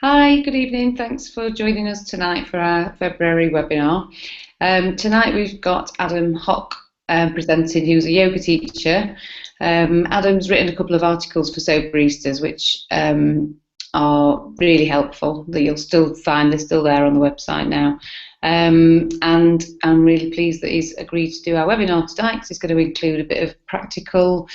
Hi, good evening. Thanks for joining us tonight for our February webinar. Tonight we've got Adam Hocke presenting, who's a yoga teacher. Adam's written a couple of articles for Soberistas, which are really helpful, that you'll still find they're still there on the website now. And I'm really pleased that he's agreed to do our webinar tonight, because it's going to include a bit of a practical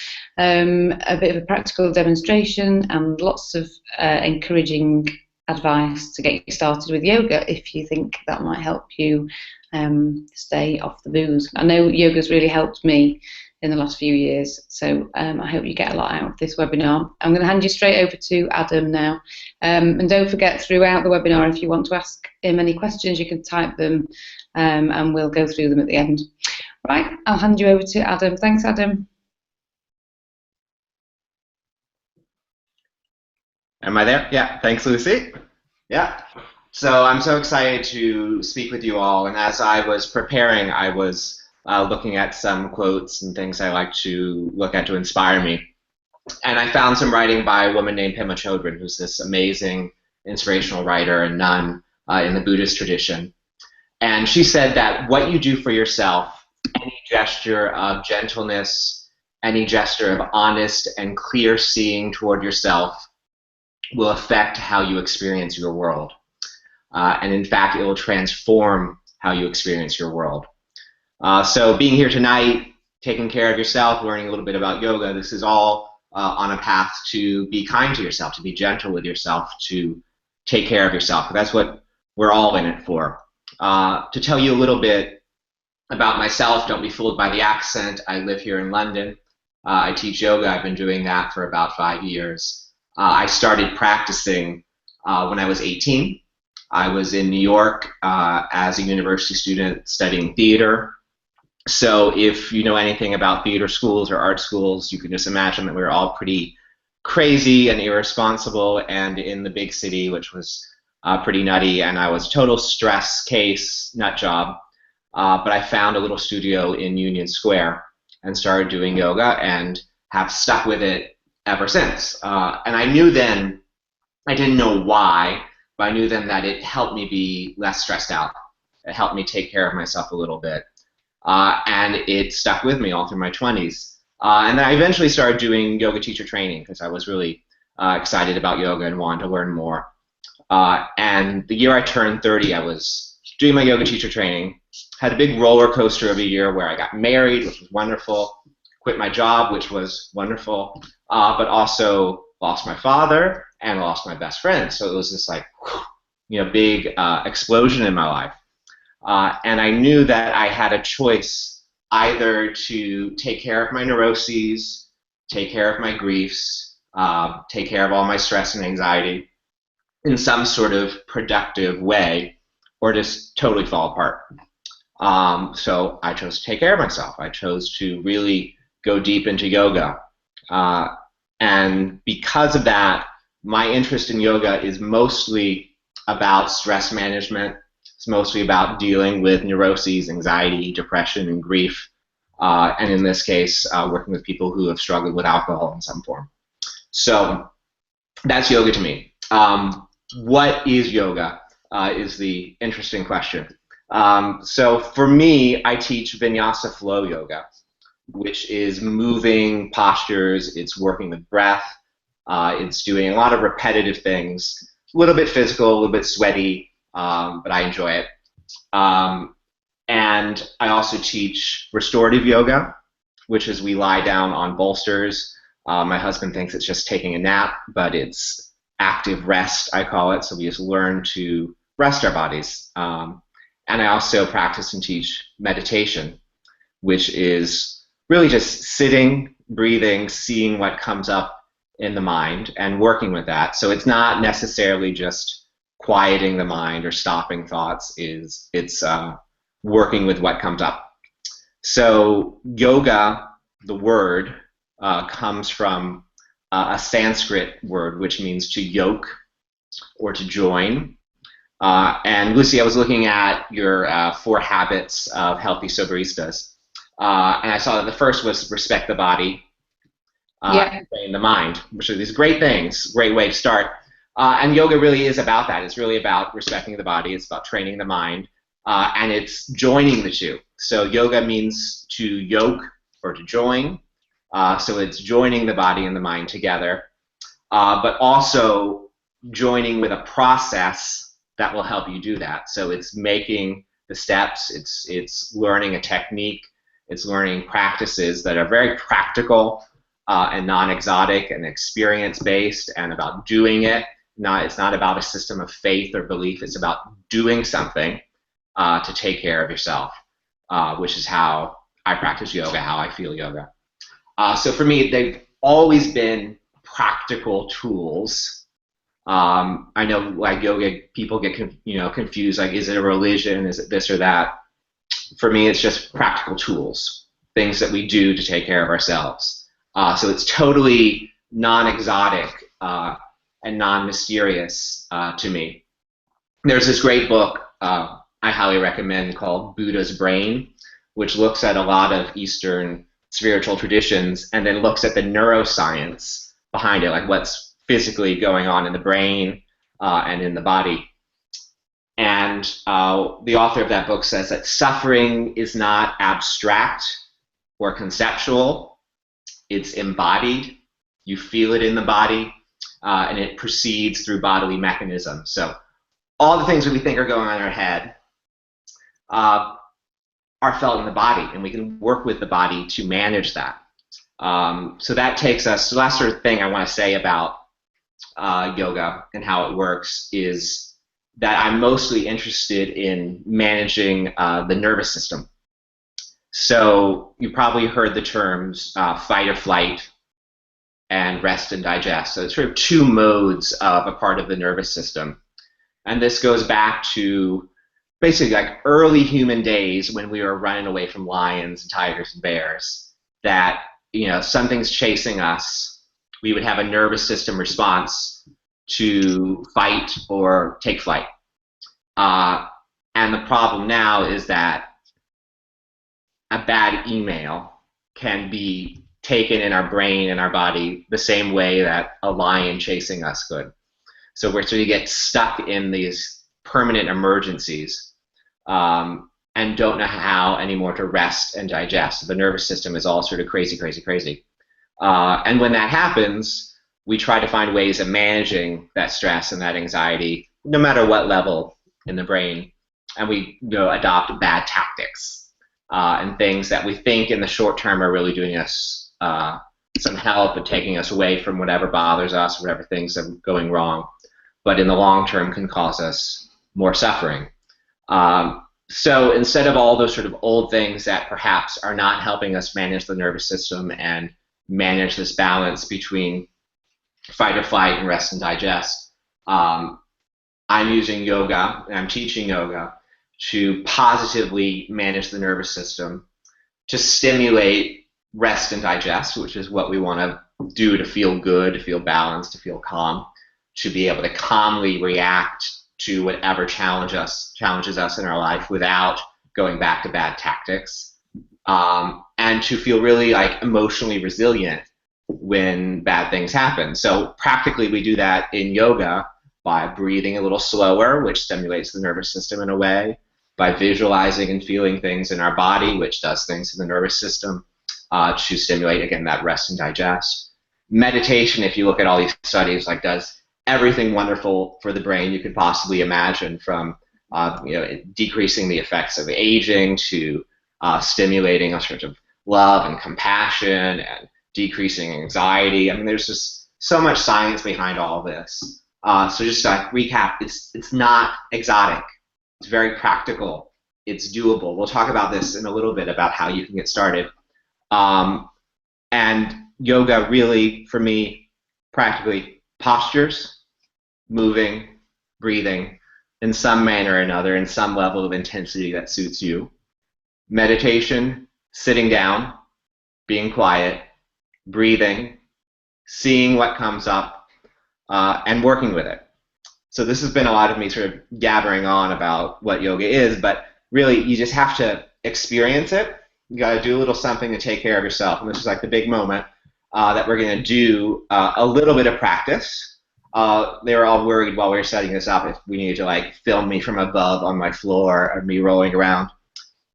demonstration and lots of encouraging advice to get you started with yoga if you think that might help you stay off the booze. I know yoga's really helped me in the last few years, so I hope you get a lot out of this webinar. I'm going to hand you straight over to Adam now, and don't forget, throughout the webinar, if you want to ask him any questions, you can type them and we'll go through them at the end. Right, I'll hand you over to Adam. Thanks, Adam. Am I there? Yeah, thanks, Lucy. Yeah, so I'm so excited to speak with you all, and as I was preparing, I was looking at some quotes and things I like to look at to inspire me. And I found some writing by a woman named Pema Chodron, who's this amazing inspirational writer and nun in the Buddhist tradition. And she said that what you do for yourself, any gesture of gentleness, any gesture of honest and clear seeing toward yourself, will affect how you experience your world. And in fact, it will transform how you experience your world. So being here tonight, taking care of yourself, learning a little bit about yoga, this is all on a path to be kind to yourself, to be gentle with yourself, to take care of yourself. That's what we're all in it for. To tell you a little bit about myself, don't be fooled by the accent. I live here in London. I teach yoga. I've been doing that for about 5 years. I started practicing when I was 18. I was in New York as a university student studying theater. So if you know anything about theater schools or art schools, you can just imagine that we were all pretty crazy and irresponsible, and in the big city, which was pretty nutty, and I was a total stress case, nut job. But I found a little studio in Union Square and started doing yoga and have stuck with it ever since. And I knew then, I didn't know why, but I knew then that it helped me be less stressed out. It helped me take care of myself a little bit. And it stuck with me all through my 20s. And then I eventually started doing yoga teacher training because I was really excited about yoga and wanted to learn more. And the year I turned 30, I was doing my yoga teacher training, had a big roller coaster of a year where I got married, which was wonderful, quit my job, which was wonderful, but also lost my father and lost my best friend. So it was this like, big explosion in my life. And I knew that I had a choice either to take care of my neuroses, take care of my griefs, take care of all my stress and anxiety in some sort of productive way, or just totally fall apart. So I chose to take care of myself. I chose to really go deep into yoga. And because of that, my interest in yoga is mostly about stress management. It's mostly about dealing with neuroses, anxiety, depression, and grief. And in this case, working with people who have struggled with alcohol in some form. So that's yoga to me. What is yoga is the interesting question. So for me, I teach vinyasa flow yoga, which is moving postures, it's working with breath, it's doing a lot of repetitive things, a little bit physical, a little bit sweaty, but I enjoy it. And I also teach restorative yoga, which is we lie down on bolsters. My husband thinks it's just taking a nap, but it's active rest, I call it, so we just learn to rest our bodies. And I also practice and teach meditation, which is really just sitting, breathing, seeing what comes up in the mind and working with that. So it's not necessarily just quieting the mind or stopping thoughts, it's working with what comes up. So yoga, the word, comes from a Sanskrit word which means to yoke or to join. And Lucy, I was looking at your 4 habits of healthy Soberistas. And I saw that the first was respect the body, and train the mind, which are these great things, great way to start. And yoga really is about that. It's really about respecting the body. It's about training the mind. And it's joining the two. So yoga means to yoke or to join. So it's joining the body and the mind together, but also joining with a process that will help you do that. So it's making the steps, it's learning a technique, it's learning practices that are very practical and non-exotic and experience-based and about doing it. It's not about a system of faith or belief. It's about doing something to take care of yourself, which is how I practice yoga, how I feel yoga. So for me, they've always been practical tools. I know, like, yoga, people get confused, like, is it a religion, is it this or that? For me, it's just practical tools, things that we do to take care of ourselves. So it's totally non-exotic and non-mysterious to me. There's this great book I highly recommend called Buddha's Brain, which looks at a lot of Eastern spiritual traditions and then looks at the neuroscience behind it, like what's physically going on in the brain and in the body. And the author of that book says that suffering is not abstract or conceptual. It's embodied. You feel it in the body, and it proceeds through bodily mechanisms. So all the things that we think are going on in our head are felt in the body, and we can work with the body to manage that. So that takes us to the last sort of thing I want to say about yoga and how it works is that I'm mostly interested in managing the nervous system. So you probably heard the terms fight or flight and rest and digest. So it's sort of two modes of a part of the nervous system. And this goes back to basically like early human days when we were running away from lions and tigers and bears, that, something's chasing us. We would have a nervous system response to fight or take flight. And the problem now is that a bad email can be taken in our brain and our body the same way that a lion chasing us could. So we're sort of get stuck in these permanent emergencies and don't know how anymore to rest and digest. So the nervous system is all sort of crazy, crazy, crazy. And when that happens, we try to find ways of managing that stress and that anxiety, no matter what level in the brain, and we adopt bad tactics and things that we think in the short term are really doing us some help and taking us away from whatever bothers us, whatever things are going wrong, but in the long term can cause us more suffering. So instead of all those sort of old things that perhaps are not helping us manage the nervous system and manage this balance between fight or flight and rest and digest, I'm using yoga, and I'm teaching yoga to positively manage the nervous system, to stimulate rest and digest, which is what we want to do to feel good, to feel balanced, to feel calm, to be able to calmly react to whatever challenges us in our life without going back to bad tactics, and to feel really like emotionally resilient when bad things happen. So practically we do that in yoga by breathing a little slower, which stimulates the nervous system in a way, by visualizing and feeling things in our body, which does things in the nervous system to stimulate, again, that rest and digest. Meditation, if you look at all these studies, like does everything wonderful for the brain you could possibly imagine, from decreasing the effects of aging to stimulating a sort of love and compassion and decreasing anxiety. I mean, there's just so much science behind all this. So just to recap, it's not exotic. It's very practical. It's doable. We'll talk about this in a little bit about how you can get started. And yoga really, for me, practically postures, moving, breathing in some manner or another, in some level of intensity that suits you. Meditation, sitting down, being quiet, breathing, seeing what comes up, and working with it. So this has been a lot of me sort of gabbering on about what yoga is, but really you just have to experience it. You got to do a little something to take care of yourself, and this is like the big moment that we're going to do a little bit of practice. they were all worried while we were setting this up if we needed to like film me from above on my floor or me rolling around.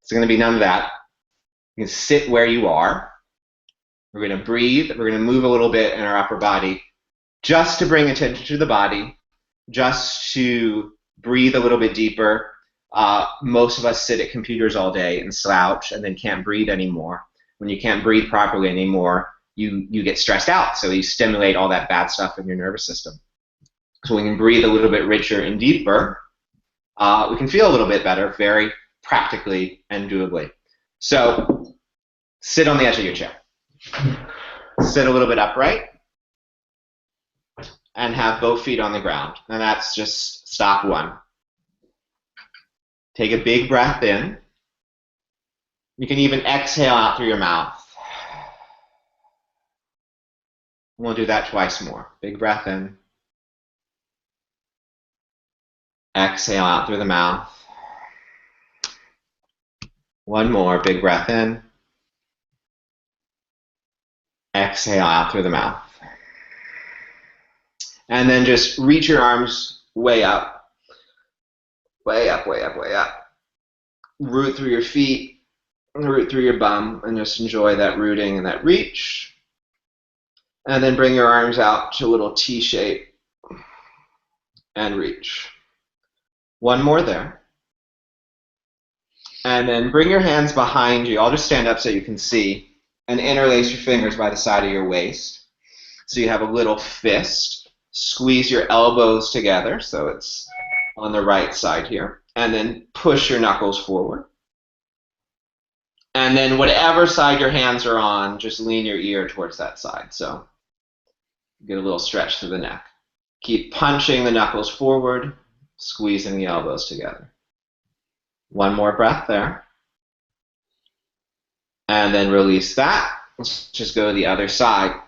It's going to be none of that. You can sit where you are. We're going to breathe. We're going to move a little bit in our upper body just to bring attention to the body, just to breathe a little bit deeper. Most of us sit at computers all day and slouch and then can't breathe anymore. When you can't breathe properly anymore, you get stressed out, so you stimulate all that bad stuff in your nervous system. So we can breathe a little bit richer and deeper. We can feel a little bit better, very practically and doably. So sit on the edge of your chair. Sit a little bit upright and have both feet on the ground. And that's just stop one. Take a big breath in. You can even exhale out through your mouth. We'll do that twice more. Big breath in. Exhale out through the mouth. One more. Big breath in. Exhale out through the mouth. And then just reach your arms way up. Way up, way up, way up. Root through your feet. Root through your bum. And just enjoy that rooting and that reach. And then bring your arms out to a little T shape and reach. One more there. And then bring your hands behind you. I'll just stand up so you can see. And interlace your fingers by the side of your waist. So you have a little fist. Squeeze your elbows together so it's on the right side here. And then push your knuckles forward. And then whatever side your hands are on, just lean your ear towards that side. So get a little stretch through the neck. Keep punching the knuckles forward, squeezing the elbows together. One more breath there. And then release that. Let's just go to the other side.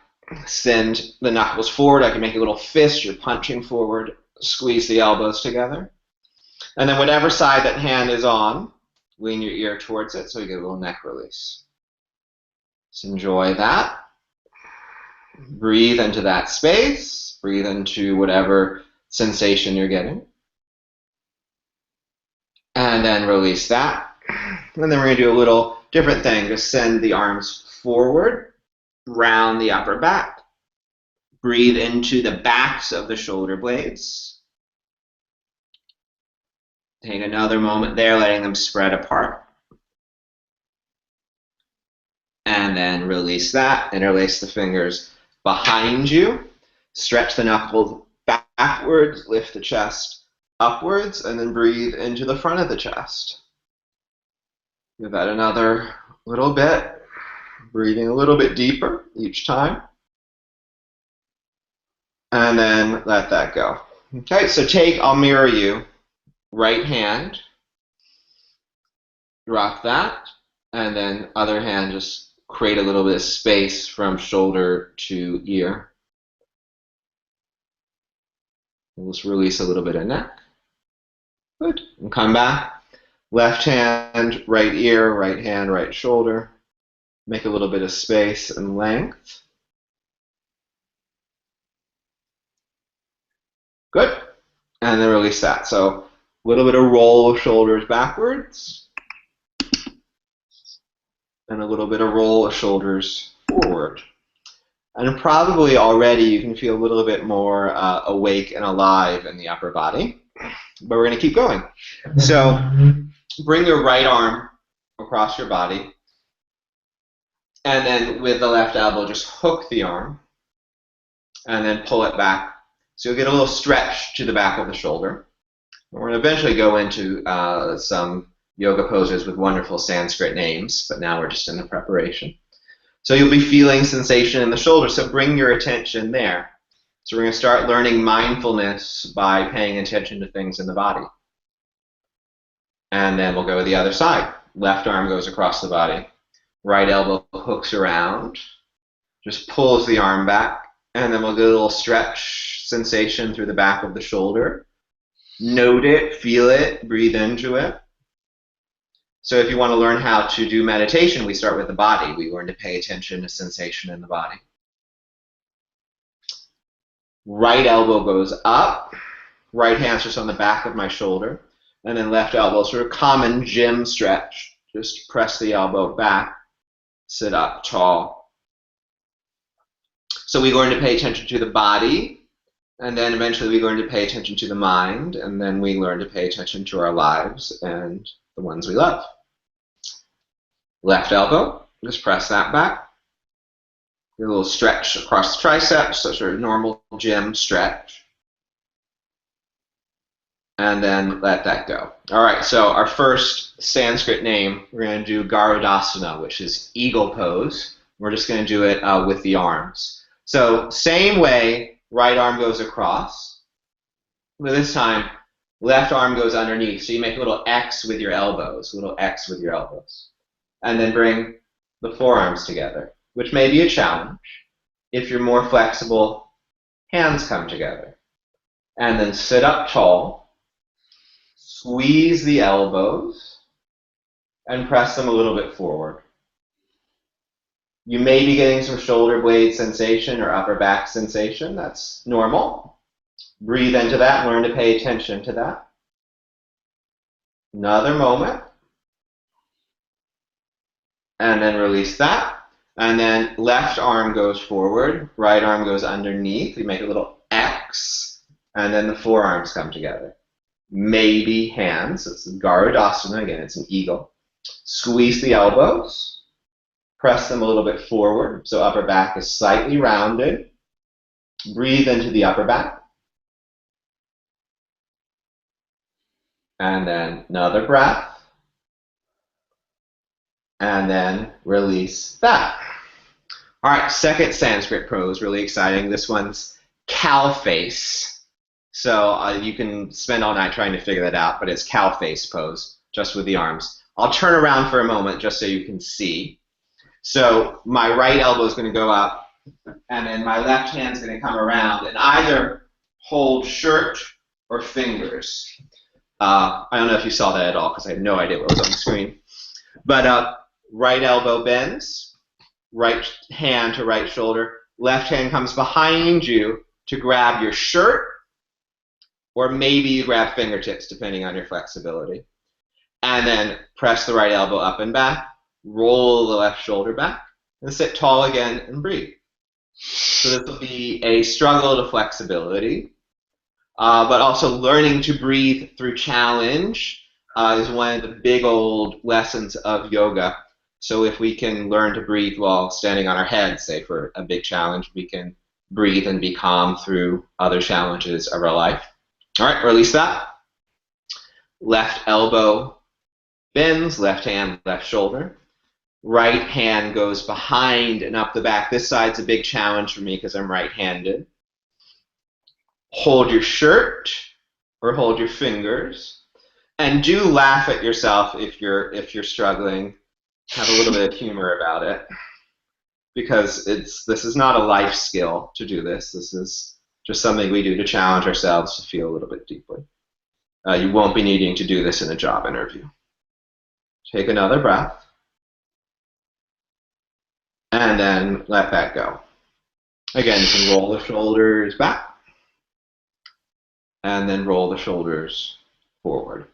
Send the knuckles forward. I can make a little fist. You're punching forward. Squeeze the elbows together. And then whatever side that hand is on, lean your ear towards it so you get a little neck release. So enjoy that. Breathe into that space. Breathe into whatever sensation you're getting. And then release that. And then we're going to do a little different thing. Just send the arms forward, round the upper back. Breathe into the backs of the shoulder blades. Take another moment there, letting them spread apart. And then release that. Interlace the fingers behind you. Stretch the knuckles backwards. Lift the chest upwards. And then breathe into the front of the chest. Give that another little bit. Breathing a little bit deeper each time. And then let that go. Okay, so I'll mirror you. Right hand, drop that, and then other hand, just create a little bit of space from shoulder to ear. We'll just release a little bit of neck. Good. And come back. Left hand, right ear, right hand, right shoulder. Make a little bit of space and length. Good. And then release that. So a little bit of roll of shoulders backwards. And a little bit of roll of shoulders forward. And probably already you can feel a little bit more awake and alive in the upper body. But we're going to keep going. So bring your right arm across your body. And then with the left elbow, just hook the arm. And then pull it back. So you'll get a little stretch to the back of the shoulder. We're going to eventually go into some yoga poses with wonderful Sanskrit names, but now we're just in the preparation. So you'll be feeling sensation in the shoulder, so bring your attention there. So we're going to start learning mindfulness by paying attention to things in the body. And then we'll go to the other side. Left arm goes across the body. Right elbow hooks around, just pulls the arm back, and then we'll get a little stretch sensation through the back of the shoulder. Note it, feel it, breathe into it. So if you want to learn how to do meditation, we start with the body. We learn to pay attention to sensation in the body. Right elbow goes up. Right hand's just on the back of my shoulder. And then left elbow, sort of common gym stretch. Just press the elbow back. Sit up tall. So we're going to pay attention to the body. And then eventually we're going to pay attention to the mind. And then we learn to pay attention to our lives and the ones we love. Left elbow, just press that back. A little stretch across the triceps, so sort of normal gym stretch. And then let that go. All right, so our first Sanskrit name, we're going to do Garudasana, which is eagle pose. We're just going to do it with the arms. So same way, right arm goes across. But this time, left arm goes underneath. So you make a little X with your elbows, a little X with your elbows. And then bring the forearms together, which may be a challenge. If you're more flexible, hands come together. And then sit up tall. Squeeze the elbows and press them a little bit forward. You may be getting some shoulder blade sensation or upper back sensation. That's normal. Breathe into that and learn to pay attention to that. Another moment. And then release that. And then left arm goes forward, right arm goes underneath. We make a little X, and then the forearms come together. Maybe hands. It's Garudasana. Again, it's an eagle. Squeeze the elbows. Press them a little bit forward, so upper back is slightly rounded. Breathe into the upper back. And then another breath. And then release that. All right, second Sanskrit pose, really exciting. This one's cow face. So you can spend all night trying to figure that out, but it's cow face pose, just with the arms. I'll turn around for a moment just so you can see. So my right elbow is going to go up, and then my left hand is going to come around and either hold shirt or fingers. I don't know if you saw that at all because I had no idea what was on the screen. But right elbow bends, right hand to right shoulder, left hand comes behind you to grab your shirt, or maybe you grab fingertips depending on your flexibility. And then press the right elbow up and back, roll the left shoulder back, and sit tall again and breathe. So this will be a struggle to flexibility, but also learning to breathe through challenge is one of the big old lessons of yoga. So if we can learn to breathe while standing on our head, say for a big challenge, we can breathe and be calm through other challenges of our life. All right, release that. Left elbow bends, left hand, left shoulder. Right hand goes behind and up the back. This side's a big challenge for me because I'm right-handed. Hold your shirt or hold your fingers. And do laugh at yourself if you're struggling. Have a little bit of humor about it. Because this is not a life skill to do this. This is just something we do to challenge ourselves to feel a little bit deeply. You won't be needing to do this in a job interview. Take another breath. And then let that go. Again, you can roll the shoulders back. And then roll the shoulders forward.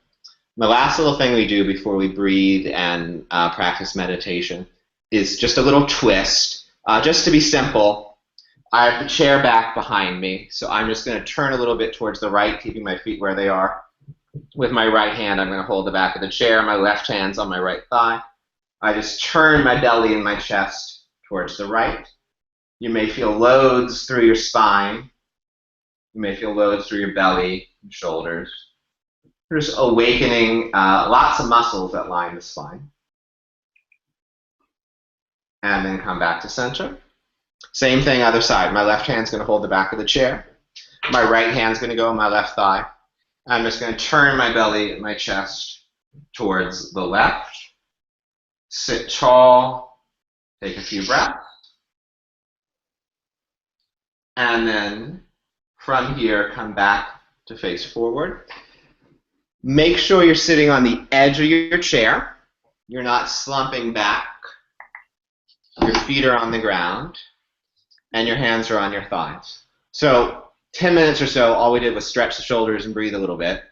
The last little thing we do before we breathe and practice meditation is just a little twist. Just to be simple, I have the chair back behind me, so I'm just going to turn a little bit towards the right, keeping my feet where they are. With my right hand, I'm going to hold the back of the chair. My left hand's on my right thigh. I just turn my belly and my chest towards the right. You may feel loads through your spine. You may feel loads through your belly and shoulders. Just awakening lots of muscles that line the spine. And then come back to center. Same thing, other side. My left hand's going to hold the back of the chair. My right hand's going to go on my left thigh. I'm just going to turn my belly and my chest towards the left. Sit tall. Take a few breaths. And then from here, come back to face forward. Make sure you're sitting on the edge of your chair. You're not slumping back. Your feet are on the ground. And your hands are on your thighs. So 10 minutes or so, all we did was stretch the shoulders and breathe a little bit.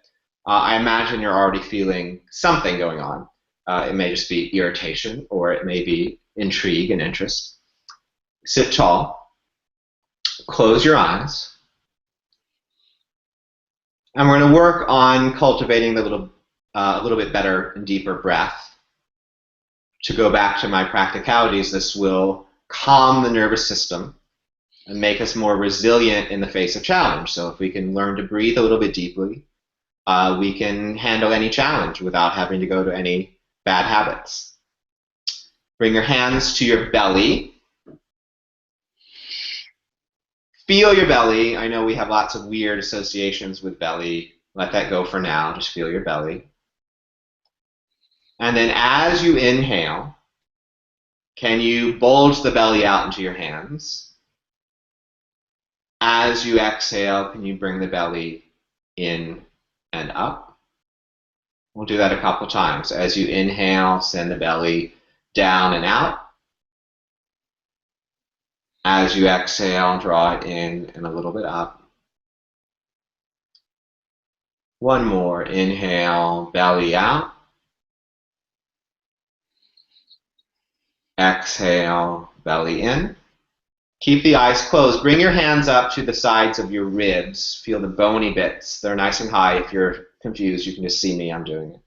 I imagine you're already feeling something going on. It may just be irritation, or it may be intrigue and interest. Sit tall. Close your eyes. And we're going to work on cultivating the a little bit better and deeper breath. To go back to my practicalities, this will calm the nervous system and make us more resilient in the face of challenge. So if we can learn to breathe a little bit deeply, we can handle any challenge without having to go to any bad habits. Bring your hands to your belly. Feel your belly. I know we have lots of weird associations with belly. Let that go for now. Just feel your belly. And then as you inhale, can you bulge the belly out into your hands? As you exhale, can you bring the belly in and up? We'll do that a couple times. As you inhale, send the belly down and out. As you exhale, draw it in and a little bit up. One more. Inhale, belly out. Exhale, belly in. Keep the eyes closed. Bring your hands up to the sides of your ribs. Feel the bony bits. They're nice and high. If you're confused, you can just see me. I'm doing it.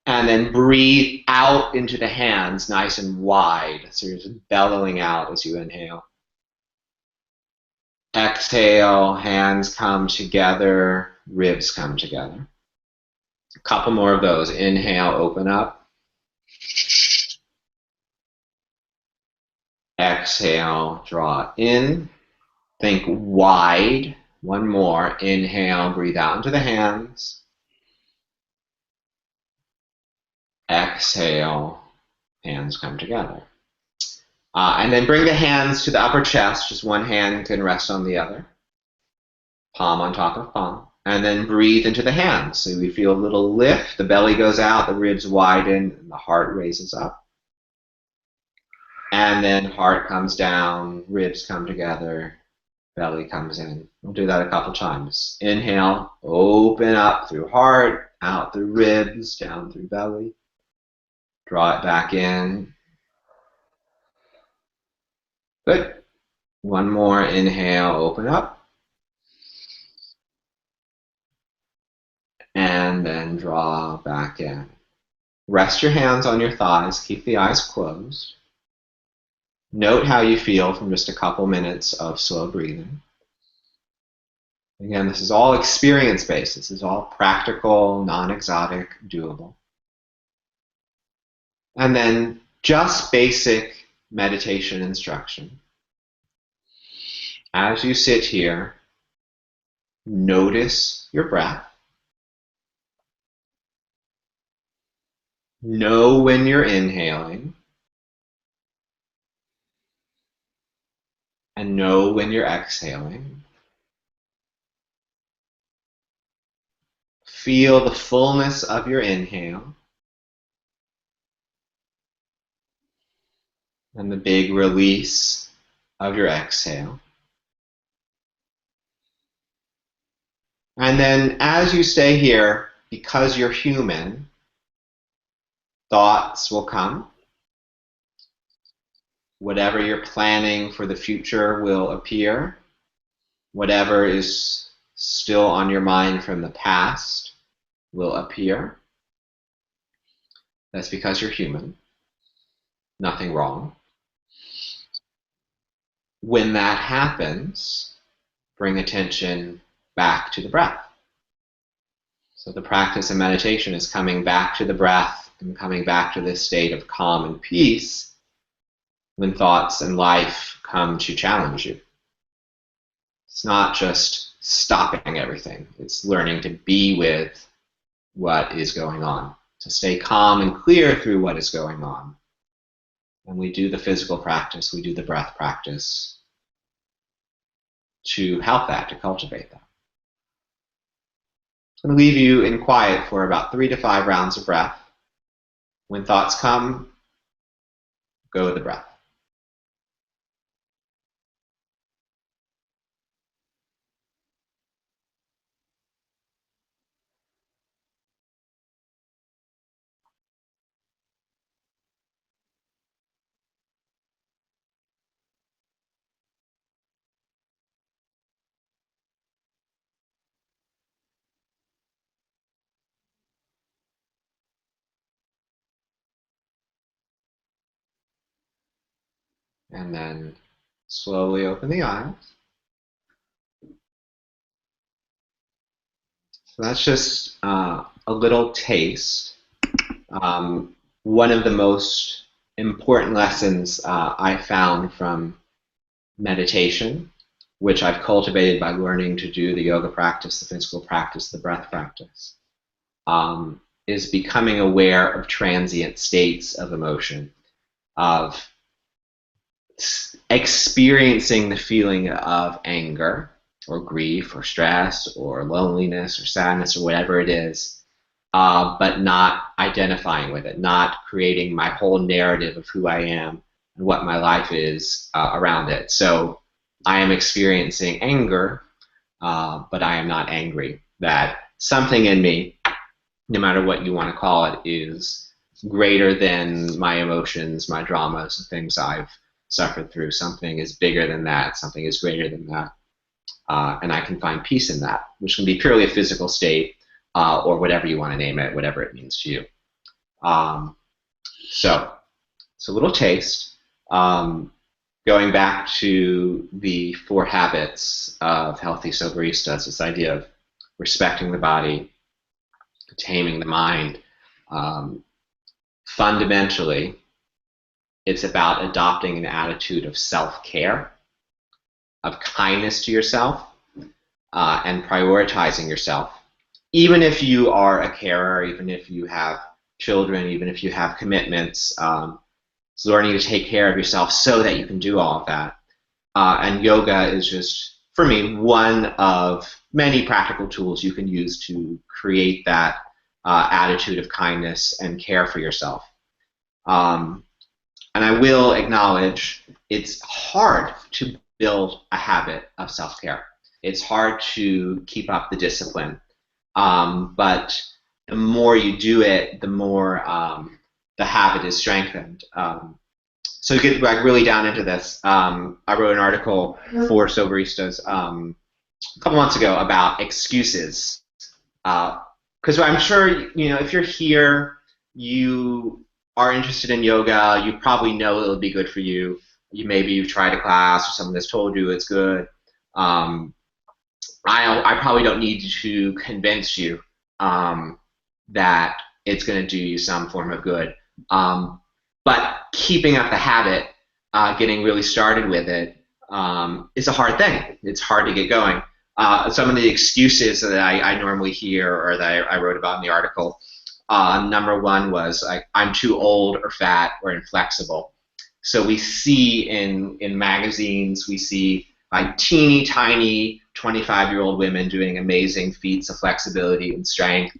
And then breathe out into the hands, nice and wide. So you're just bellowing out as you inhale. Exhale, hands come together, ribs come together. A couple more of those. Inhale, open up. Exhale, draw in. Think wide. One more. Inhale, breathe out into the hands. Exhale, hands come together. And then bring the hands to the upper chest. Just one hand can rest on the other. Palm on top of palm. And then breathe into the hands. So we feel a little lift. The belly goes out, the ribs widen, and the heart raises up. And then heart comes down, ribs come together, belly comes in. We'll do that a couple times. Inhale, open up through heart, out through ribs, down through belly. Draw it back in. Good. One more. Inhale, open up. And then draw back in. Rest your hands on your thighs. Keep the eyes closed. Note how you feel from just a couple minutes of slow breathing. Again, this is all experience-based. This is all practical, non-exotic, doable. And then just basic meditation instruction. As you sit here, notice your breath. Know when you're inhaling. And know when you're exhaling. Feel the fullness of your inhale. And the big release of your exhale. And then as you stay here, because you're human, thoughts will come. Whatever you're planning for the future will appear. Whatever is still on your mind from the past will appear. That's because you're human. Nothing wrong. When that happens, bring attention back to the breath. So the practice of meditation is coming back to the breath and coming back to this state of calm and peace when thoughts and life come to challenge you. It's not just stopping everything. It's learning to be with what is going on, to stay calm and clear through what is going on. And we do the physical practice, we do the breath practice to help that, to cultivate that. I'm going to leave you in quiet for about 3 to 5 rounds of breath. When thoughts come, go with the breath. And then slowly open the eyes. So that's just a little taste. One of the most important lessons I found from meditation, which I've cultivated by learning to do the yoga practice, the physical practice, the breath practice, is becoming aware of transient states of emotion, of experiencing the feeling of anger or grief or stress or loneliness or sadness or whatever it is, but not identifying with it, not creating my whole narrative of who I am and what my life is around it. So I am experiencing anger, but I am not angry. That something in me, no matter what you want to call it, is greater than my emotions, my dramas, the things I've suffered through. Something is bigger than that. Something is greater than that. And I can find peace in that, which can be purely a physical state, or whatever you want to name it, whatever it means to you. So it's a little taste. Going back to the 4 habits of healthy Soberistas, this idea of respecting the body, taming the mind. Fundamentally, it's about adopting an attitude of self-care, of kindness to yourself, and prioritizing yourself. Even if you are a carer, even if you have children, even if you have commitments, it's learning to take care of yourself so that you can do all of that. And yoga is just, for me, one of many practical tools you can use to create that attitude of kindness and care for yourself. And I will acknowledge it's hard to build a habit of self-care. It's hard to keep up the discipline. But the more you do it, the more the habit is strengthened. So to get like really down into this, I wrote an article for Soberistas a couple months ago about excuses. Because I'm sure, if you're here, you are interested in yoga, you probably know it'll be good for you. Maybe you've tried a class or someone has told you it's good. I probably don't need to convince you that it's going to do you some form of good. But keeping up the habit, getting really started with it, is a hard thing. It's hard to get going. Some of the excuses that I normally hear or that I wrote about in the article, number one was I'm too old or fat or inflexible. So we see in magazines, we see teeny tiny 25-year-old women doing amazing feats of flexibility and strength,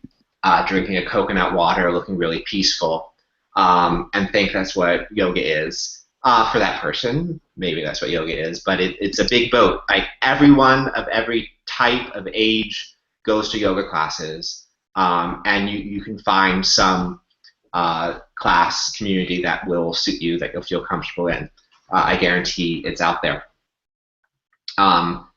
drinking a coconut water, looking really peaceful, and think that's what yoga is. For that person, maybe that's what yoga is, but it's a big boat. Everyone of every type of age goes to yoga classes, and you can find some class community that will suit you, that you'll feel comfortable in. I guarantee it's out there.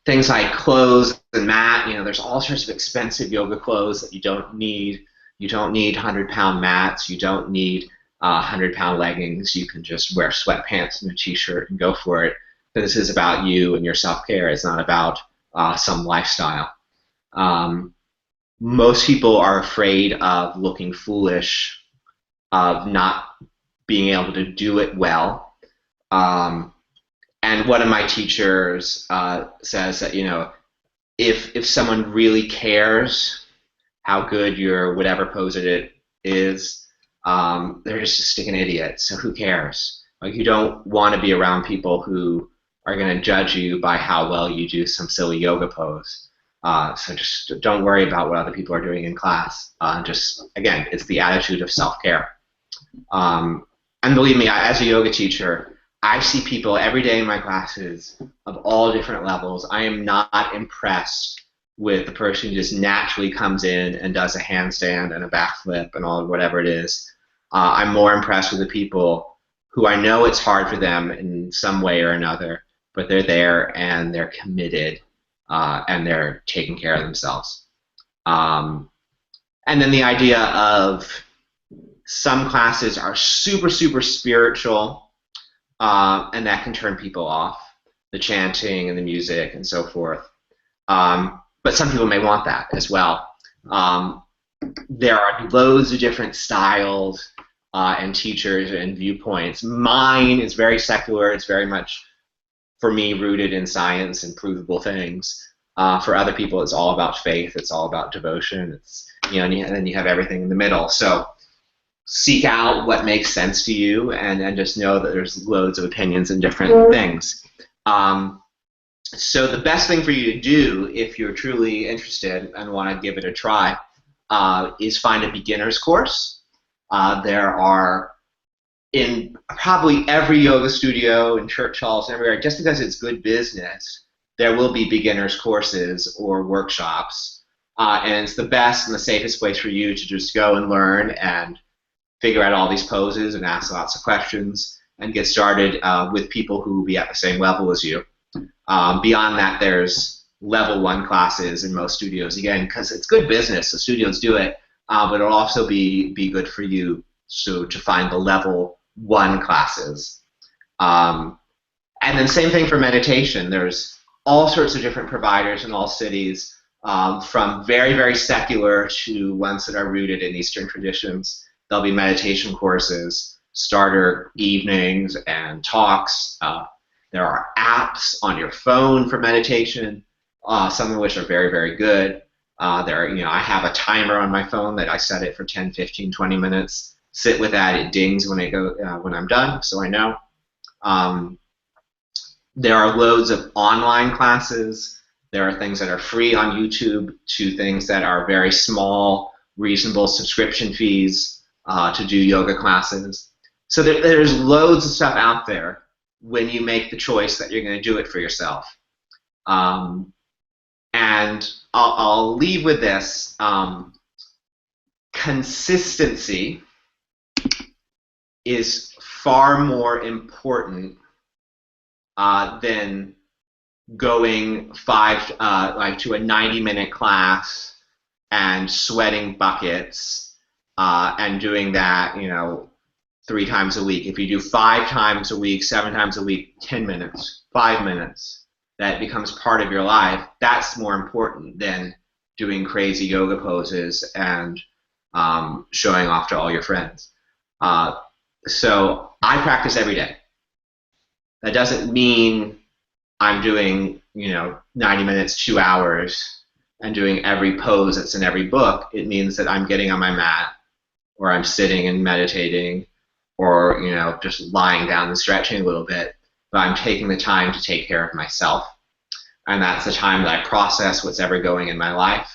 Things like clothes and mat, there's all sorts of expensive yoga clothes that you don't need. You don't need 100-pound mats. You don't need 100-pound leggings. You can just wear sweatpants and a t-shirt and go for it. This is about you and your self-care. It's not about some lifestyle. Most people are afraid of looking foolish, of not being able to do it well. And one of my teachers says that, if someone really cares how good your whatever pose it is, they're just a sticking idiot. So who cares? You don't want to be around people who are going to judge you by how well you do some silly yoga pose. So just don't worry about what other people are doing in class. Again, it's the attitude of self-care. And believe me, as a yoga teacher, I see people every day in my classes of all different levels. I am not impressed with the person who just naturally comes in and does a handstand and a backflip and all whatever it is. I'm more impressed with the people who I know it's hard for them in some way or another, but they're there and they're committed and they're taking care of themselves. And then the idea of some classes are super, super spiritual, and that can turn people off, the chanting and the music and so forth. But some people may want that as well. There are loads of different styles and teachers and viewpoints. Mine is very secular. It's very much, for me, rooted in science and provable things. For other people, it's all about faith. It's all about devotion. It's, and then you have everything in the middle. So seek out what makes sense to you, and just know that there's loads of opinions and different things. So the best thing for you to do, if you're truly interested and want to give it a try, is find a beginner's course. There are, in probably every yoga studio and church halls and everywhere, just because it's good business, there will be beginner's courses or workshops. And it's the best and the safest place for you to just go and learn and figure out all these poses and ask lots of questions and get started with people who will be at the same level as you. Beyond that, there's level 1 classes in most studios, again, because it's good business, so studios do it, but it'll also be good for you to find the level 1 classes. And then same thing for meditation. There's all sorts of different providers in all cities, from very, very secular to ones that are rooted in Eastern traditions. There'll be meditation courses, starter evenings, and talks. There are apps on your phone for meditation, some of which are very, very good. I have a timer on my phone that I set it for 10, 15, 20 minutes. Sit with that. It dings when I'm done, so I know. There are loads of online classes. There are things that are free on YouTube to things that are very small, reasonable subscription fees to do yoga classes. So there's loads of stuff out there when you make the choice that you're going to do it for yourself. And I'll leave with this. Consistency is far more important than going to a 90-minute class and sweating buckets and doing that, 3 times a week. If you do 5 times a week, 7 times a week, 10 minutes, 5 minutes, that becomes part of your life, that's more important than doing crazy yoga poses and showing off to all your friends. So I practice every day. That doesn't mean I'm doing, 90 minutes, 2 hours, and doing every pose that's in every book. It means that I'm getting on my mat, or I'm sitting and meditating, or just lying down and stretching a little bit. But I'm taking the time to take care of myself, and that's the time that I process what's ever going in my life.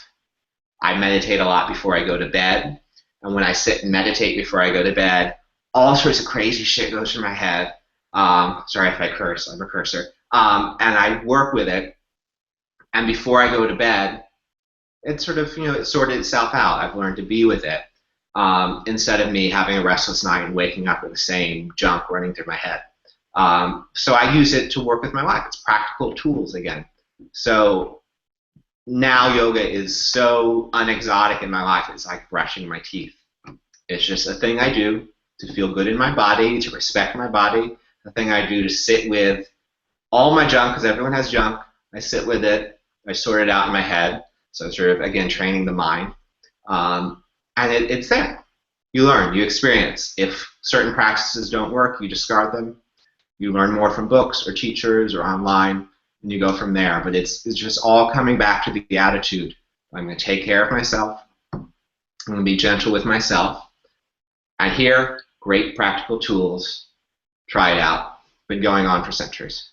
I meditate a lot before I go to bed, and when I sit and meditate before I go to bed, all sorts of crazy shit goes through my head. Sorry if I curse, I'm a cursor. And I work with it, and before I go to bed, it sort of, it sorted itself out. I've learned to be with it, instead of me having a restless night and waking up with the same junk running through my head. So I use it to work with my life. It's practical tools again. So now yoga is so unexotic in my life, it's like brushing my teeth. It's just a thing I do to feel good in my body, to respect my body, a thing I do to sit with all my junk, because everyone has junk. I sit with it, I sort it out in my head, so sort of, again, training the mind. And it's there. You learn, you experience. If certain practices don't work, you discard them. You learn more from books or teachers or online, and you go from there. But it's just all coming back to the attitude. I'm going to take care of myself. I'm going to be gentle with myself. And here, great practical tools. Try it out. Been going on for centuries.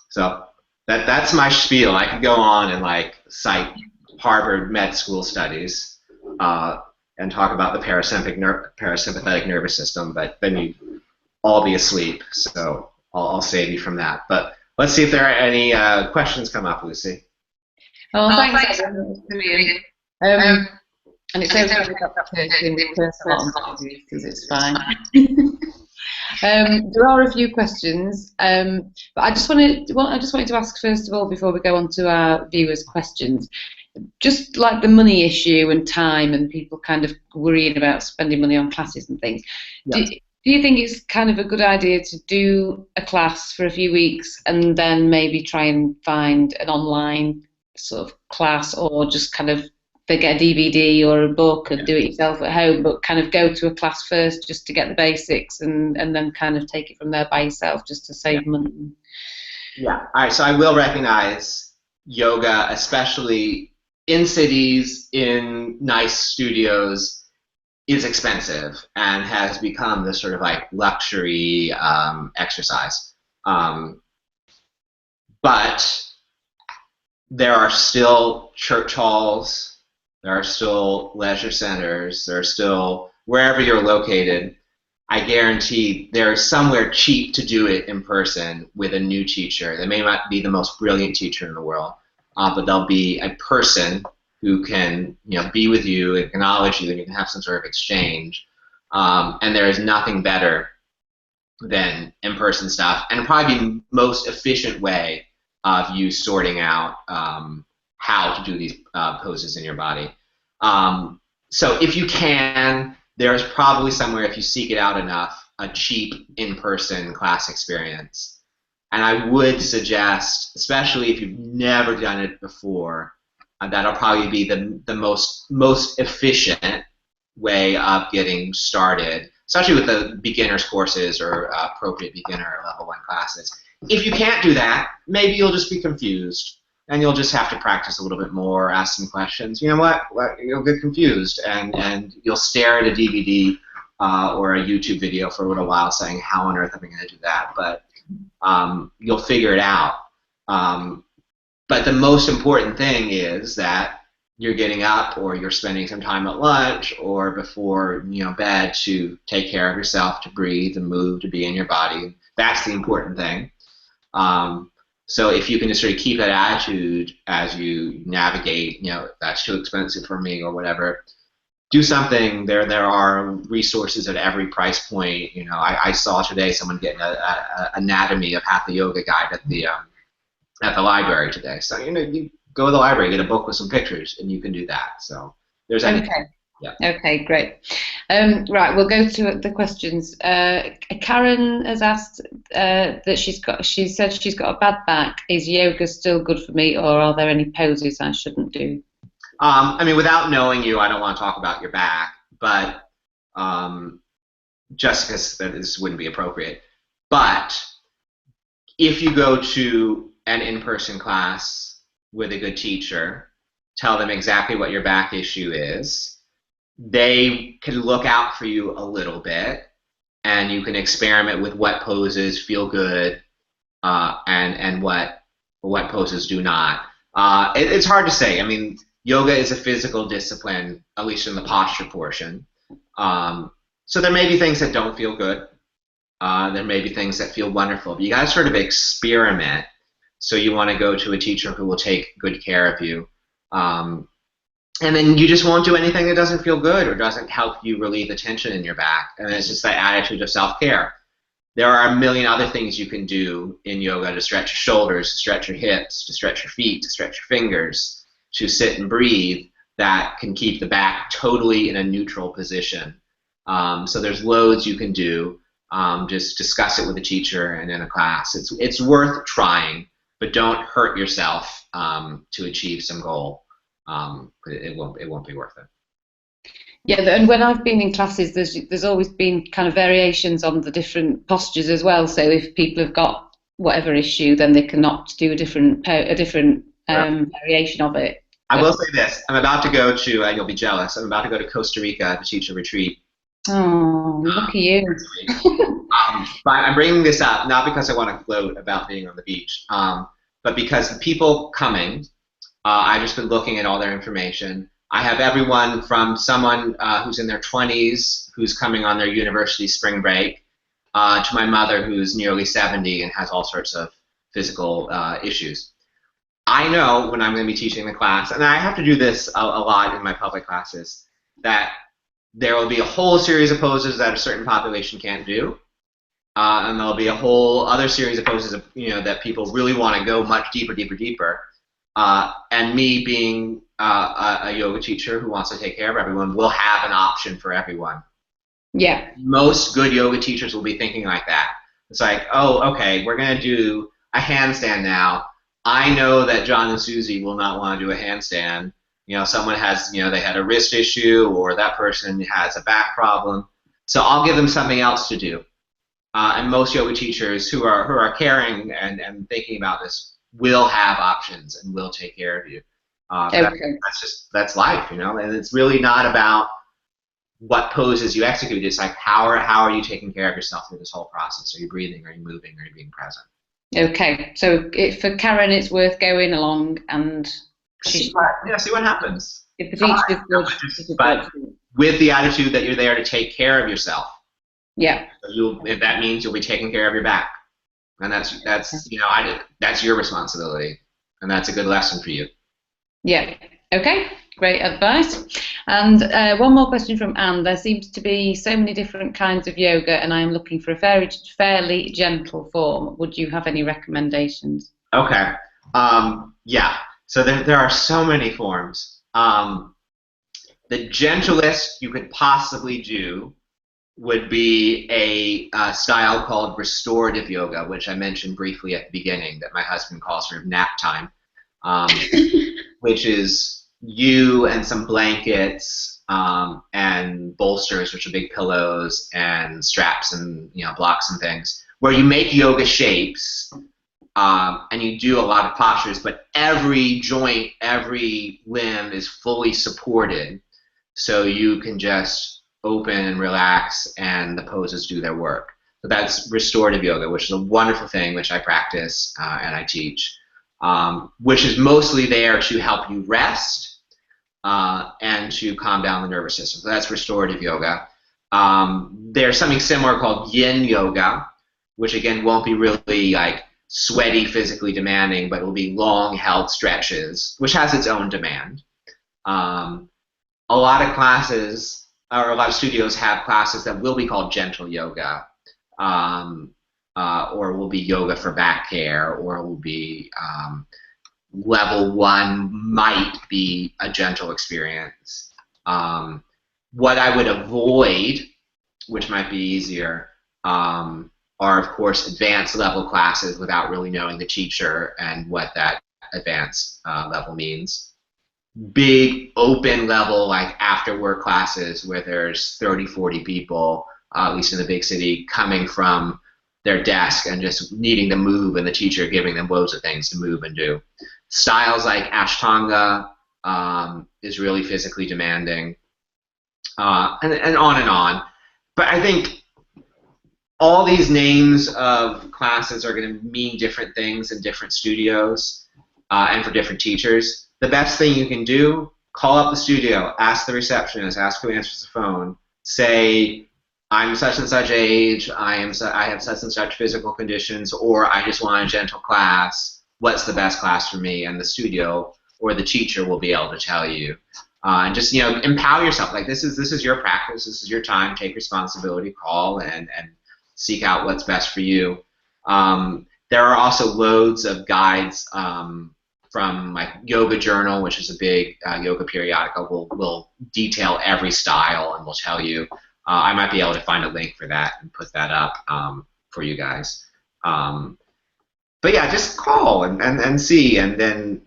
So that's my spiel. I could go on and cite Harvard med school studies and talk about the parasympathetic nervous system, but then you'd all be asleep. So I'll save you from that. But let's see if there are any questions come up, Lucy. Oh, thanks. Brilliant. And it's okay to curse a lot on because it's fine. There are a few questions, but I just wanted to ask first of all, before we go on to our viewers' questions, just like the money issue and time and people kind of worrying about spending money on classes and things. Yeah. Do you think it's kind of a good idea to do a class for a few weeks and then maybe try and find an online sort of class, or just kind of get a DVD or a book and do it yourself at home, but kind of go to a class first just to get the basics, and then kind of take it from there by yourself just to Yeah. save money? Yeah. All right. So I will recognize yoga, especially in cities, in nice studios, is expensive and has become this sort of like luxury exercise. Um, but there are still church halls, there are still leisure centers, there are still, wherever you're located, I guarantee there's somewhere cheap to do it in person with a new teacher. They may not be the most brilliant teacher in the world, but they'll be a person who can, be with you, acknowledge you, and you can have some sort of exchange. And there is nothing better than in-person stuff, and probably the most efficient way of you sorting out how to do these poses in your body. So if you can, there's probably somewhere, if you seek it out enough, a cheap in-person class experience. And I would suggest, especially if you've never done it before, that'll probably be the most efficient way of getting started, especially with the beginners courses or appropriate beginner level 1 classes. If you can't do that, maybe you'll just be confused and you'll just have to practice a little bit more, ask some questions. You know what? You'll get confused and you'll stare at a DVD or a YouTube video for a little while saying, how on earth am I going to do that? But you'll figure it out. But the most important thing is that you're getting up, or you're spending some time at lunch or before bed to take care of yourself, to breathe and move, to be in your body. That's the important thing. So if you can just sort of keep that attitude as you navigate, that's too expensive for me or whatever, do something. There are resources at every price point. I saw today someone getting a anatomy of Hatha Yoga guide at the library today. So you go to the library, get a book with some pictures, and you can do that. So there's anything. Okay. Yeah. Okay, great. Right, we'll go to the questions. Karen has asked that she said she's got a bad back. Is yoga still good for me, or are there any poses I shouldn't do? Without knowing you, I don't want to talk about your back, but just because this wouldn't be appropriate. But if you go to an in-person class with a good teacher, tell them exactly what your back issue is, they can look out for you a little bit, and you can experiment with what poses feel good and what poses do not. It's hard to say. Yoga is a physical discipline, at least in the posture portion. So there may be things that don't feel good. There may be things that feel wonderful. But you got to sort of experiment. So you want to go to a teacher who will take good care of you. And then you just won't do anything that doesn't feel good or doesn't help you relieve the tension in your back. And it's just that attitude of self-care. There are a million other things you can do in yoga to stretch your shoulders, to stretch your hips, to stretch your feet, to stretch your fingers, to sit and breathe, that can keep the back totally in a neutral position. So there's loads you can do. Just discuss it with a teacher and in a class. It's worth trying, but don't hurt yourself to achieve some goal. It won't be worth it. Yeah, and when I've been in classes, there's always been kind of variations on the different postures as well. So if people have got whatever issue, then they can opt to do a different variation of it. I will say this: I'm about to go to, and you'll be jealous, I'm about to go to Costa Rica to teach a retreat. Oh, look at you! But I'm bringing this up not because I want to gloat about being on the beach, but because the people coming, I've just been looking at all their information. I have everyone from someone who's in their 20s, who's coming on their university spring break, to my mother who's nearly 70 and has all sorts of physical issues. I know when I'm going to be teaching the class, and I have to do this a lot in my public classes, that there will be a whole series of poses that a certain population can't do, and there'll be a whole other series of poses that people really want to go much deeper. And me being a yoga teacher who wants to take care of everyone will have an option for everyone. Yeah. Most good yoga teachers will be thinking like that. It's like, oh, okay, we're going to do a handstand now. I know that John and Susie will not want to do a handstand. Someone has, they had a wrist issue, or that person has a back problem. So I'll give them something else to do. And most yoga teachers who are caring and thinking about this will have options and will take care of you. Okay. That's life, and it's really not about what poses you execute. It's like, how are you taking care of yourself through this whole process? Are you breathing? Are you moving? Are you being present? Okay. So for Karen, it's worth going along and see what happens. If the teacher's good, but with the attitude that you're there to take care of yourself. Yeah. If that means you'll be taking care of your back, and that's your responsibility, and that's a good lesson for you. Yeah. Okay. Great advice. And one more question from Anne. There seems to be so many different kinds of yoga, and I am looking for a fairly gentle form. Would you have any recommendations? Okay. Yeah. So there are so many forms. The gentlest you could possibly do would be a style called Restorative Yoga, which I mentioned briefly at the beginning, that my husband calls sort of nap time, which is you and some blankets and bolsters, which are big pillows, and straps and blocks and things, where you make yoga shapes and you do a lot of postures, but every joint, every limb is fully supported, so you can just open and relax and the poses do their work. So that's Restorative Yoga, which is a wonderful thing, which I practice and I teach, which is mostly there to help you rest and to calm down the nervous system. So that's Restorative Yoga. There's something similar called Yin Yoga, which again won't be really like sweaty, physically demanding, but it will be long held stretches, which has its own demand. A lot of classes, or a lot of studios have classes that will be called gentle yoga, or will be yoga for back care, or will be level 1 might be a gentle experience. What I would avoid, which might be easier, are of course advanced level classes without really knowing the teacher and what that advanced level means. Big open level, like after work classes where there's 30, 40 people, at least in the big city, coming from their desk and just needing to move, and the teacher giving them loads of things to move and do. Styles like Ashtanga is really physically demanding, and on and on. But I think all these names of classes are going to mean different things in different studios and for different teachers. The best thing you can do, call up the studio, ask the receptionist, ask who answers the phone, say, I'm such and such age, I have such and such physical conditions, or I just want a gentle class. What's the best class for me? And the studio or the teacher will be able to tell you. And just empower yourself. Like this is your practice. This is your time. Take responsibility. Call and seek out what's best for you. There are also loads of guides from like Yoga Journal, which is a big yoga periodical. Will detail every style and will tell you. I might be able to find a link for that and put that up for you guys. But yeah, just call and see, and then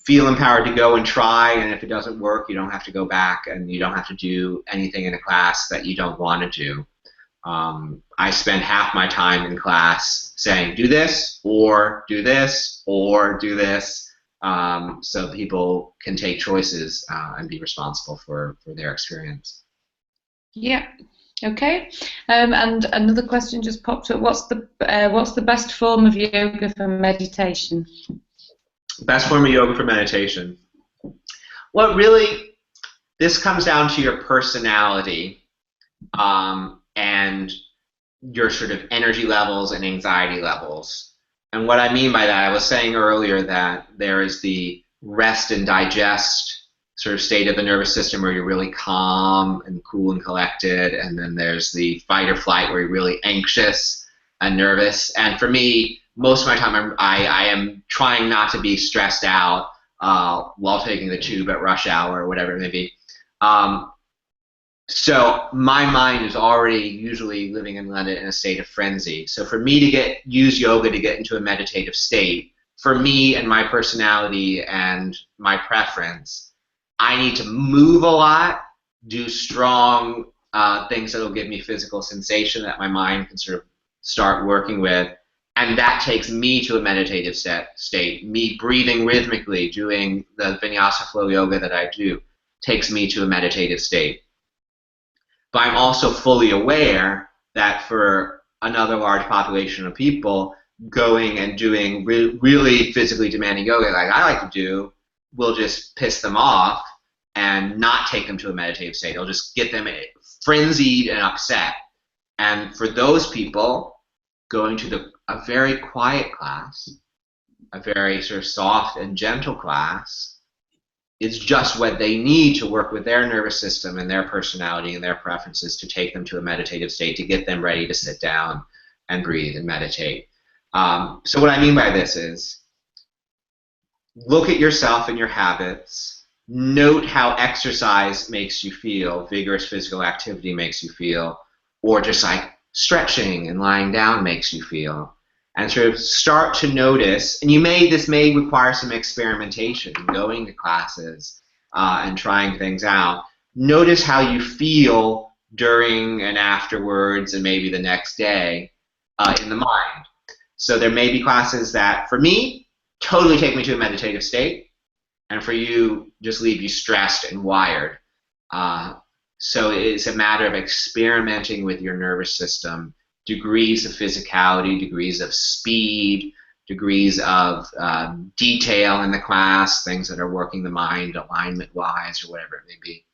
feel empowered to go and try. And if it doesn't work, you don't have to go back, and you don't have to do anything in a class that you don't want to do. I spend half my time in class saying, do this, or do this, or do this, so people can take choices and be responsible for their experience. Yeah. Okay. And another question just popped up. What's the best form of yoga for meditation? Best form of yoga for meditation. Well, really, this comes down to your personality and your sort of energy levels and anxiety levels. And what I mean by that, I was saying earlier that there is the rest and digest sort of state of the nervous system where you're really calm and cool and collected, and then there's the fight or flight where you're really anxious and nervous. And for me, most of my time I am trying not to be stressed out while taking the tube at rush hour or whatever it may be. So my mind is already usually living in London in a state of frenzy. So for me to use yoga to get into a meditative state, for me and my personality and my preference, I need to move a lot, do strong things that will give me physical sensation that my mind can sort of start working with. And that takes me to a meditative state. Me breathing rhythmically, doing the vinyasa flow yoga that I do, takes me to a meditative state. But I'm also fully aware that for another large population of people, going and doing really physically demanding yoga like I like to do will just piss them off and not take them to a meditative state. It'll just get them frenzied and upset. And for those people, going to a very quiet class, a very sort of soft and gentle class, is just what they need to work with their nervous system and their personality and their preferences to take them to a meditative state, to get them ready to sit down and breathe and meditate. So what I mean by this is, look at yourself and your habits, note how exercise makes you feel, vigorous physical activity makes you feel, or just like stretching and lying down makes you feel. And sort of start to notice, and this may require some experimentation, going to classes and trying things out. Notice how you feel during and afterwards and maybe the next day in the mind. So there may be classes that, for me, totally take me to a meditative state, and for you, just leave you stressed and wired. So it's a matter of experimenting with your nervous system, degrees of physicality, degrees of speed, degrees of detail in the class, things that are working the mind alignment-wise or whatever it may be.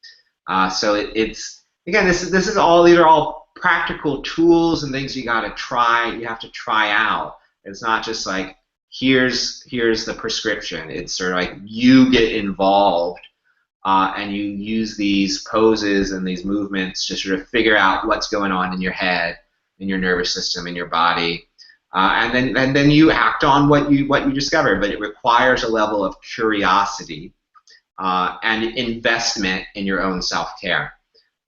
So it's again, these are all practical tools and things you got to try. You have to try out. It's not just like here's the prescription. It's sort of like you get involved. And you use these poses and these movements to sort of figure out what's going on in your head, in your nervous system, in your body, and then you act on what you discover. But it requires a level of curiosity and investment in your own self-care.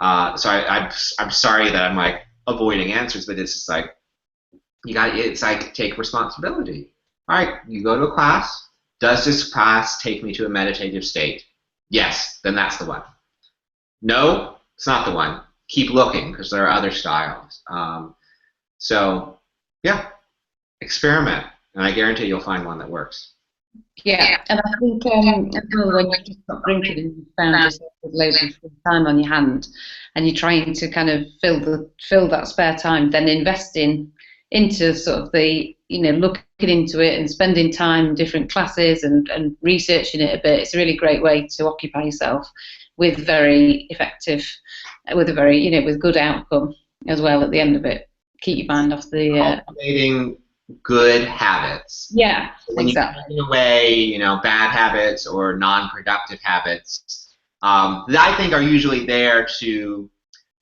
So I'm sorry that I'm like avoiding answers, but it's just like it's like take responsibility. All right, you go to a class. Does this class take me to a meditative state? Yes, then that's the one. No, it's not the one. Keep looking, because there are other styles. So, yeah, experiment, and I guarantee you'll find one that works. Yeah, and I think as well, when you just stop drinking and you found yourself with loads of free time on your hand, and you're trying to kind of fill that spare time, then investing into sort of the, looking into it and spending time in different classes and researching it a bit. It's a really great way to occupy yourself with very effective, with a very, with good outcome as well at the end of it. Keep your mind off the... Cultivating good habits. Yeah, when exactly. you take away, bad habits or non-productive habits that I think are usually there to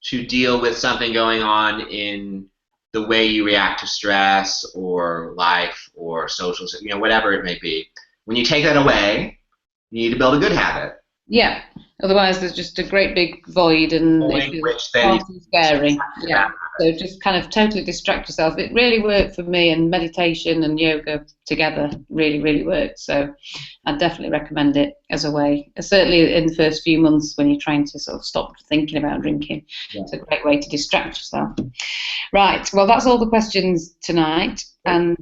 deal with something going on in the way you react to stress or life or social, whatever it may be. When you take that away, you need to build a good habit. Yeah. Otherwise, there's just a great big void, and it's far too scary. Yeah. So just kind of totally distract yourself. It really worked for me, and meditation and yoga together really, really worked. So I definitely recommend it as a way. Certainly in the first few months when you're trying to sort of stop thinking about drinking. Yeah. It's a great way to distract yourself. Right. Well, that's all the questions tonight, and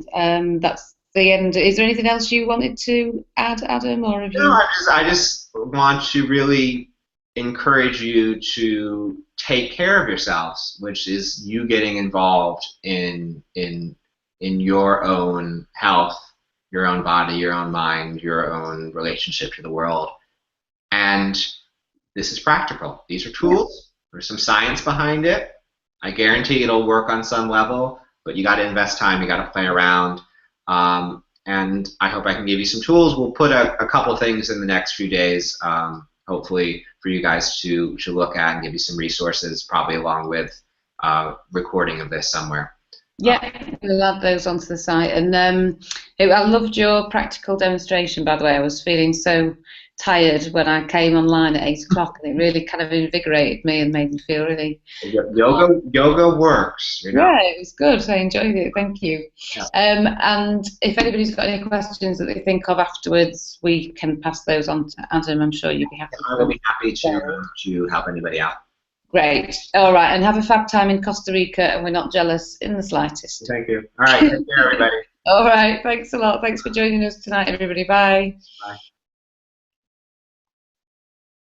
that's the end. Is there anything else you wanted to add, Adam, or have you? No, I just want to really encourage you to take care of yourselves, which is you getting involved in your own health, your own body, your own mind, your own relationship to the world. And this is practical. These are tools. There's some science behind it. I guarantee it'll work on some level, but you got to invest time. You got to play around. And I hope I can give you some tools. We'll put a couple things in the next few days, hopefully for you guys to look at and give you some resources, probably along with recording of this somewhere. Yeah, we'll add those onto the site. And I loved your practical demonstration, by the way. I was feeling so tired when I came online at 8 o'clock, and it really kind of invigorated me and made me feel really. Yoga works. You know? Yeah, it was good. I enjoyed it. Thank you. Yeah. And if anybody's got any questions that they think of afterwards, we can pass those on to Adam. I'm sure you'd be happy. I will be happy to help anybody out. Great. All right, and have a fab time in Costa Rica, and we're not jealous in the slightest. Thank you. All right, take care, everybody. All right, thanks a lot. Thanks for joining us tonight, everybody. Bye. Bye.